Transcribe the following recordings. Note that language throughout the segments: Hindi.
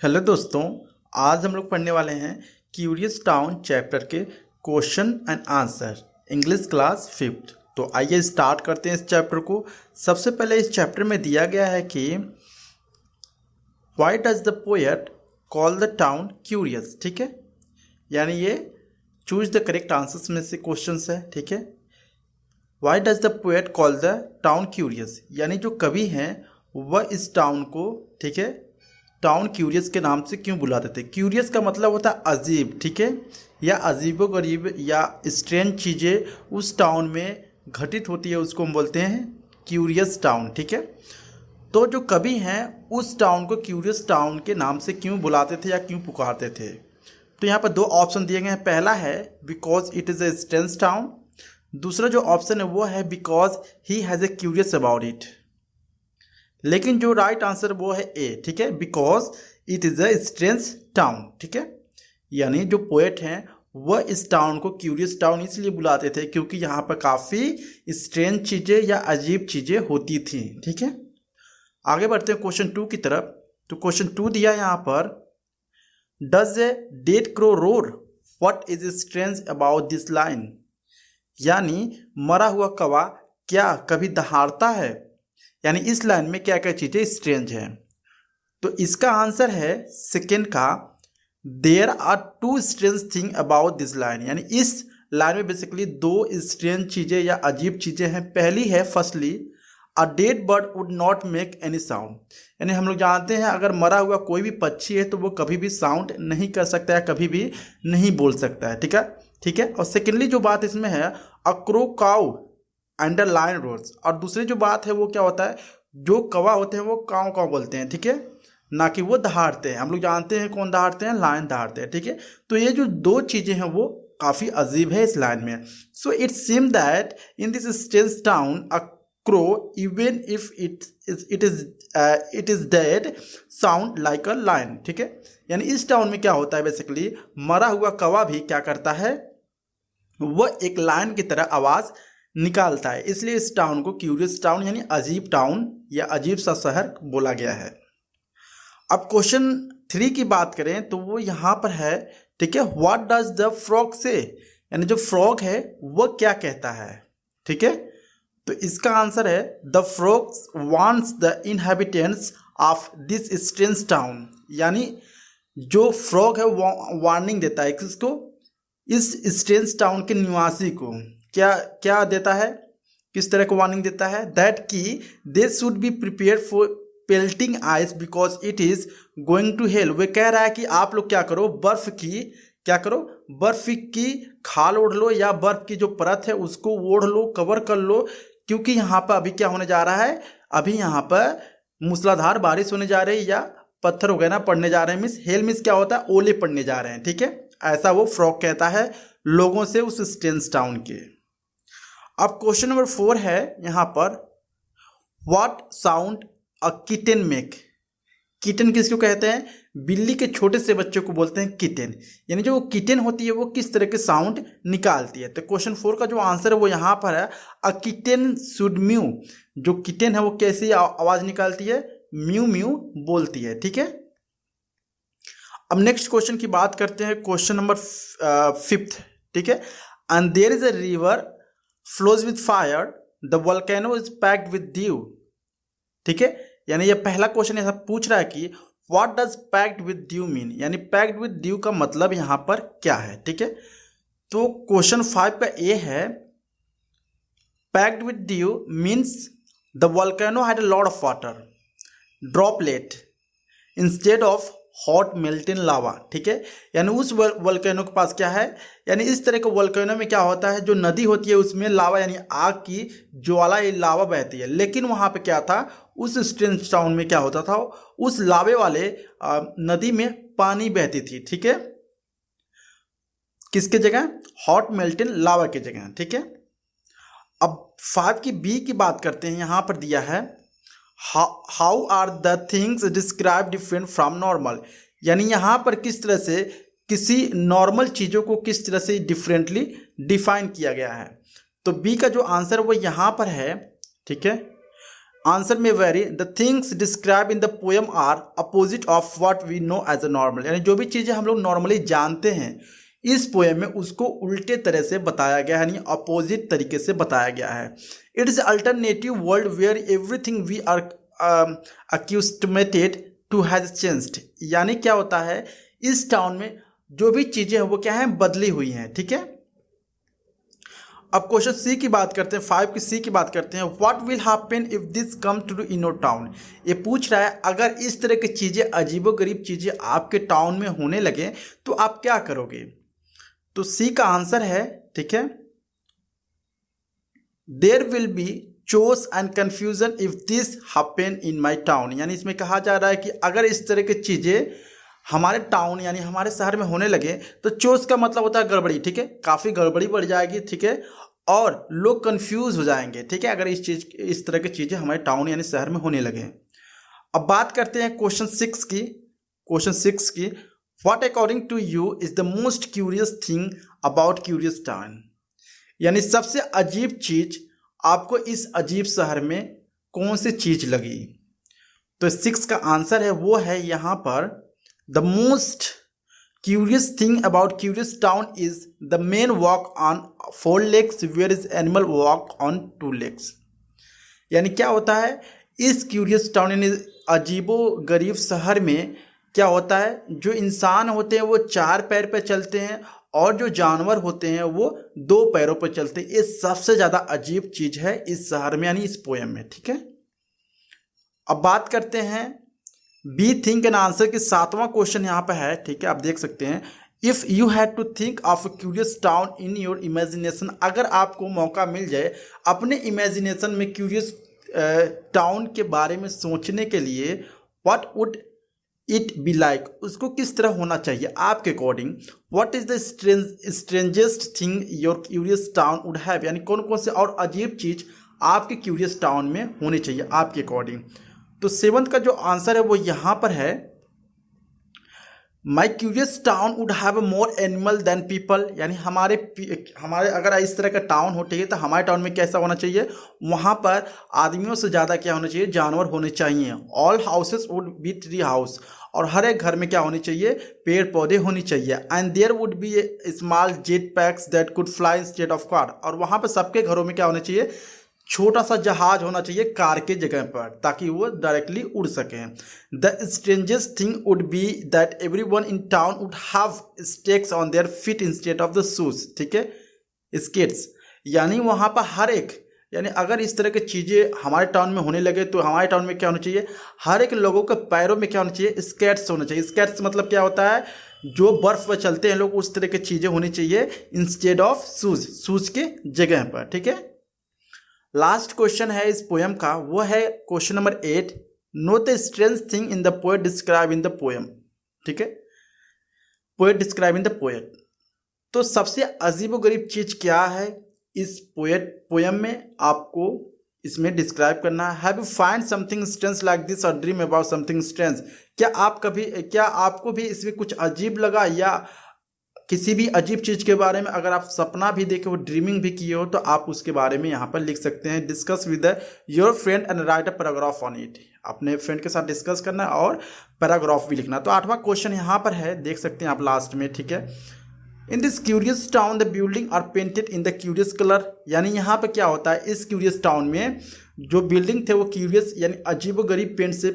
हेलो दोस्तों। आज हम लोग पढ़ने वाले हैं क्यूरियस टाउन चैप्टर के question and answer English class 5th। तो आइए स्टार्ट करते हैं इस चैप्टर को। सबसे पहले इस चैप्टर में दिया गया है कि why does the poet call the town curious. ठीक है, यानी ये चूज द करेक्ट आंसर्स में से क्वेश्चन है। ठीक है, why does the poet call the town curious, यानी जो कवि हैं वह इस टाउन को, ठीक है, टाउन क्यूरियस के नाम से क्यों बुलाते थे। क्यूरियस का मतलब होता है अजीब, ठीक है, या अजीबो गरीब या स्ट्रेंज चीज़ें उस टाउन में घटित होती है, उसको हम बोलते हैं क्यूरियस टाउन। ठीक है, तो जो कवि हैं उस टाउन को क्यूरियस टाउन के नाम से क्यों बुलाते थे या क्यों पुकारते थे। तो यहाँ पर दो ऑप्शन दिए गए हैं। पहला है because it is a strange town, दूसरा जो ऑप्शन है वो है because he has a curious about it. लेकिन जो राइट आंसर वो है ए, ठीक है, because it is a strange town. ठीक है, यानी जो पोएट हैं वह इस टाउन को क्यूरियस टाउन इसलिए बुलाते थे क्योंकि यहाँ पर काफ़ी स्ट्रेंज चीज़ें या अजीब चीज़ें होती थी। ठीक है, आगे बढ़ते हैं क्वेश्चन 2 की तरफ। तो क्वेश्चन 2 दिया यहाँ पर, does a dead crow roar, what is strange about this line, यानी मरा हुआ कौवा क्या कभी दहाड़ता है, यानी इस लाइन में क्या क्या चीज़ें स्ट्रेंज हैं। तो इसका आंसर है सेकेंड का, there are two strange thing about this line, यानी इस लाइन में बेसिकली दो स्ट्रेंज चीज़ें या अजीब चीज़ें हैं। पहली है firstly, a dead bird would not make any sound, यानी हम लोग जानते हैं अगर मरा हुआ कोई भी पक्षी है तो वो कभी भी साउंड नहीं कर सकता है, कभी भी नहीं बोल सकता है। ठीक है, ठीक है। और सेकेंडली जो बात इसमें है, a crow caw and the lion roars, और दूसरी जो बात है वो क्या होता है, जो कौवा होते हैं वो काव काव बोलते हैं। ठीक है, ना कि वो दहाड़ते हैं। हम लोग जानते हैं कौन दहाड़ते हैं, लायन दहाड़ते हैं। ठीक है, तो ये जो दो चीज़ें हैं वो काफ़ी अजीब है इस लाइन में। So it seem that in this strange town a crow even if it is dead sound like a lion. ठीक है, यानी इस टाउन में क्या होता है, बेसिकली मरा हुआ कौवा भी क्या करता है, वह एक लायन की तरह आवाज़ निकालता है। इसलिए इस टाउन को क्यूरियस टाउन यानी अजीब टाउन या अजीब सा शहर बोला गया है। अब क्वेश्चन 3 की बात करें तो वो यहाँ पर है, ठीक है, व्हाट डज द फ्रॉग से, यानी जो फ्रॉग है वह क्या कहता है। ठीक है, तो इसका आंसर है the frogs wants the inhabitants of this strange town, यानी जो फ्रॉग है वो वार्निंग देता है किसको, इस स्ट्रेंज टाउन के निवासी को। क्या क्या देता है, किस तरह को वार्निंग देता है, दैट कि they should be prepare for pelting ice because it is going to hell. वे कह रहा है कि आप लोग क्या करो, बर्फ की क्या करो, बर्फ की खाल ओढ़ लो या बर्फ की जो परत है उसको ओढ़ लो, कवर कर लो, क्योंकि यहाँ पर अभी क्या होने जा रहा है, अभी यहाँ पर मूसलाधार बारिश होने जा रही है या पत्थर वगैरह पड़ने जा रहे हैं। मिस हेल मिस क्या होता है, ओले पड़ने जा रहे हैं। ठीक है, ऐसा वो फ्रॉग कहता है लोगों से उस स्ट्रेंज टाउन के। अब क्वेश्चन नंबर 4 है यहाँ पर, what sound a kitten make. Kitten किसको कहते हैं, बिल्ली के छोटे से बच्चे को बोलते हैं किटन, यानी जो किटन होती है वो किस तरह के साउंड निकालती है। तो क्वेश्चन 4 का जो आंसर है वो यहाँ पर है, अ किटन शुड म्यू, जो किटन है वो कैसी आवाज निकालती है, म्यू म्यू बोलती है। ठीक है, अब नेक्स्ट क्वेश्चन की बात करते हैं, क्वेश्चन नंबर 5th। ठीक है, and there is a river flows with fire, the volcano is packed with dew. ठीक है, यानी ये पहला क्वेश्चन ऐसा पूछ रहा है कि what does packed with due mean, यानी पैक्ड विथ ड्यू का मतलब यहाँ पर क्या है। ठीक है, तो क्वेश्चन 5 का ए है, packed with dew means the volcano had a lot of water droplet instead of hot molten lava. ठीक है, यानी उस वोल्केनो के पास क्या है, यानी इस तरह के वोल्केनो में क्या होता है, जो नदी होती है उसमें लावा यानी आग की ज्वाला या लावा बहती है। लेकिन वहाँ पे क्या था, उस स्ट्रेंज टाउन में क्या होता था, उस लावे वाले नदी में पानी बहती थी। ठीक है, किसके जगह, हॉट मेल्टेन लावा की जगह। ठीक है, अब 5 की बी की बात करते हैं। यहाँ पर दिया है, how are the things describe different from normal, यानी यहाँ पर किस तरह से किसी नॉर्मल चीज़ों को किस तरह से डिफरेंटली डिफाइन किया गया है। तो बी का जो आंसर वो यहाँ पर है। ठीक है, आंसर में very, the things describe in the poem are opposite of what we know as a normal, यानी जो भी चीज़ें हम लोग नॉर्मली जानते हैं इस पोएम में उसको उल्टे तरह से बताया गया है, यानी अपोजिट तरीके से बताया गया है। It is alternative world where everything we are accustomed to has changed, यानी क्या होता है इस टाउन में जो भी चीज़ें हैं वो क्या है बदली हुई हैं। ठीक है, अब क्वेश्चन सी की बात करते हैं, 5 की सी की बात करते हैं। What will happen if this come to in your town, ये पूछ रहा है अगर इस तरह की चीज़ें अजीबोगरीब चीज़ें आपके टाउन में होने लगे तो आप क्या करोगे। तो सी का आंसर है, ठीक है, there will be chaos and confusion if this happen in my town, यानी इसमें कहा जा रहा है कि अगर इस तरह की चीज़ें हमारे टाउन यानी हमारे शहर में होने लगे तो चोस का मतलब होता है गड़बड़ी। ठीक है, काफ़ी गड़बड़ी बढ़ जाएगी। ठीक है, और लोग कंफ्यूज हो जाएंगे। ठीक है, अगर इस तरह की चीज़ें हमारे टाउन यानी शहर में होने लगे। अब बात करते हैं क्वेश्चन 6 की। क्वेश्चन 6 की, what according to you is the most curious thing about curious town, यानी सबसे अजीब चीज आपको इस अजीब शहर में कौन सी चीज लगी। तो 6 का आंसर है वो है यहाँ पर, the most curious thing about curious town is the men walk on 4 legs whereas animal walk on 2 legs, यानी क्या होता है इस क्यूरियस टाउन यानी अजीबो गरीब शहर में क्या होता है जो इंसान होते हैं वो 4 पैर पर चलते हैं और जो जानवर होते हैं वो 2 पैरों पर चलते हैं। ये सबसे ज़्यादा अजीब चीज़ है इस शहर में यानी इस पोएम में। ठीक है, अब बात करते हैं बी थिंक एंड आंसर के 7वां क्वेश्चन यहाँ पे है। ठीक है, आप देख सकते हैं, if you had to think of a curious town in your imagination, अगर आपको मौका मिल जाए अपने इमेजिनेशन में क्यूरियस टाउन के बारे में सोचने के लिए, what would it be like, उसको किस तरह होना चाहिए आपके according. What is the strangest thing your curious town would have, यानी कौन कौन से और अजीब चीज़ आपके क्यूरियस टाउन में होनी चाहिए आपके अकॉर्डिंग। तो 7th का जो आंसर है वो यहाँ पर है, my curious town would have more animal than people, यानी हमारे अगर इस तरह का टाउन हो, ठीक है, तो हमारे टाउन में कैसा होना चाहिए, वहाँ पर आदमियों से ज़्यादा क्या होना चाहिए, जानवर होने चाहिए। All houses would be tree house, और हर एक घर में क्या होनी चाहिए, पेड़ पौधे होनी चाहिए। And there would be small jet packs that could fly instead of car, और वहाँ पर सबके घरों में क्या होना चाहिए, छोटा सा जहाज होना चाहिए कार के जगह पर, ताकि वो डायरेक्टली उड़ सकें। The strangest thing would be that everyone in town would have stakes on their feet instead of the shoes, ठीक है, स्केट्स, यानी वहाँ पर हर एक, यानी अगर इस तरह की चीज़ें हमारे टाउन में होने लगे तो हमारे टाउन में क्या होना चाहिए, हर एक लोगों के पैरों में क्या होना चाहिए, स्केट्स होना चाहिए। स्केट्स मतलब क्या होता है, जो बर्फ़ पर चलते हैं लोग, उस तरह की चीज़ें होनी चाहिए इंस्टेड ऑफ शूज, शूज के जगह पर। ठीक है, लास्ट क्वेश्चन है इस पोएम का, वो है question number 8, know the strange thing in the poet describe in the poem. ठीक है, poet describe in the poet, तो सबसे अजीबोगरीब चीज़ क्या है इस पोएम में, आपको इसमें डिस्क्राइब करना है। Have you find something strange like this और ड्रीम अबाउट समथिंग स्ट्रेंज, क्या आपको भी इसमें कुछ अजीब लगा, या किसी भी अजीब चीज़ के बारे में अगर आप सपना भी देखे हो, ड्रीमिंग भी किए हो, तो आप उसके बारे में यहाँ पर लिख सकते हैं। Discuss with your friend and right a paragraph on it, अपने फ्रेंड के साथ डिस्कस करना है और पैराग्राफ भी लिखना। तो 8वां क्वेश्चन यहाँ पर है, देख सकते हैं आप लास्ट में। ठीक है, in this curious town the building are painted in the curious colour, यानी यहाँ पर क्या होता है, इस क्यूरियस टाउन में जो बिल्डिंग थे वो क्यूरियस यानी अजीबोगरीब पेंट से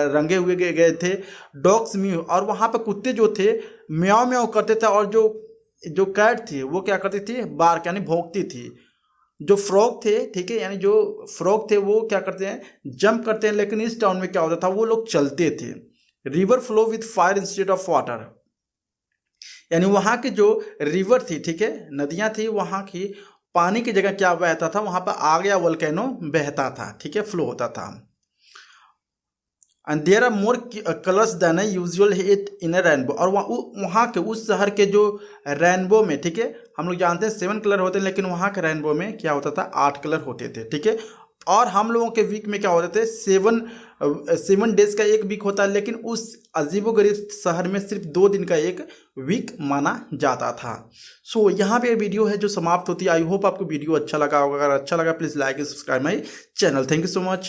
रंगे हुए गए थे। डॉग्स म्यू, और वहाँ पर कुत्ते जो थे म्याओ म्याओ करते थे, और जो कैट थी वो क्या करती थी, बार्क यानी भौंकती थी। जो फ्रॉग थे, ठीक है, यानी जो फ्रॉग थे वो क्या करते हैं, जंप करते हैं, लेकिन इस टाउन में क्या होता था, वो लोग चलते थे। River flow with fire instead of water, यानी वहाँ की जो रिवर थी, ठीक है, नदियाँ थी, वहाँ की पानी की जगह क्या बहता था, वहाँ पर आग या वोल्केनो बहता था। ठीक है, फ्लो होता था। And there are more colours than usual hit in a rainbow, और वहाँ के उस शहर के जो रेनबो में, ठीक है, हम लोग जानते हैं 7 कलर होते हैं, लेकिन वहाँ के रेनबो में क्या होता था, 8 कलर होते थे। ठीक है, और हम लोगों के वीक में क्या होते थे, 7 डेज का एक वीक होता है, लेकिन उस अजीबोगरीब शहर में सिर्फ 2 दिन का एक वीक माना जाता था। सो यहाँ पे वीडियो है जो समाप्त होती है। आई होप आपको वीडियो अच्छा लगा होगा। अगर अच्छा लगा please like and subscribe my channel. Thank you so much.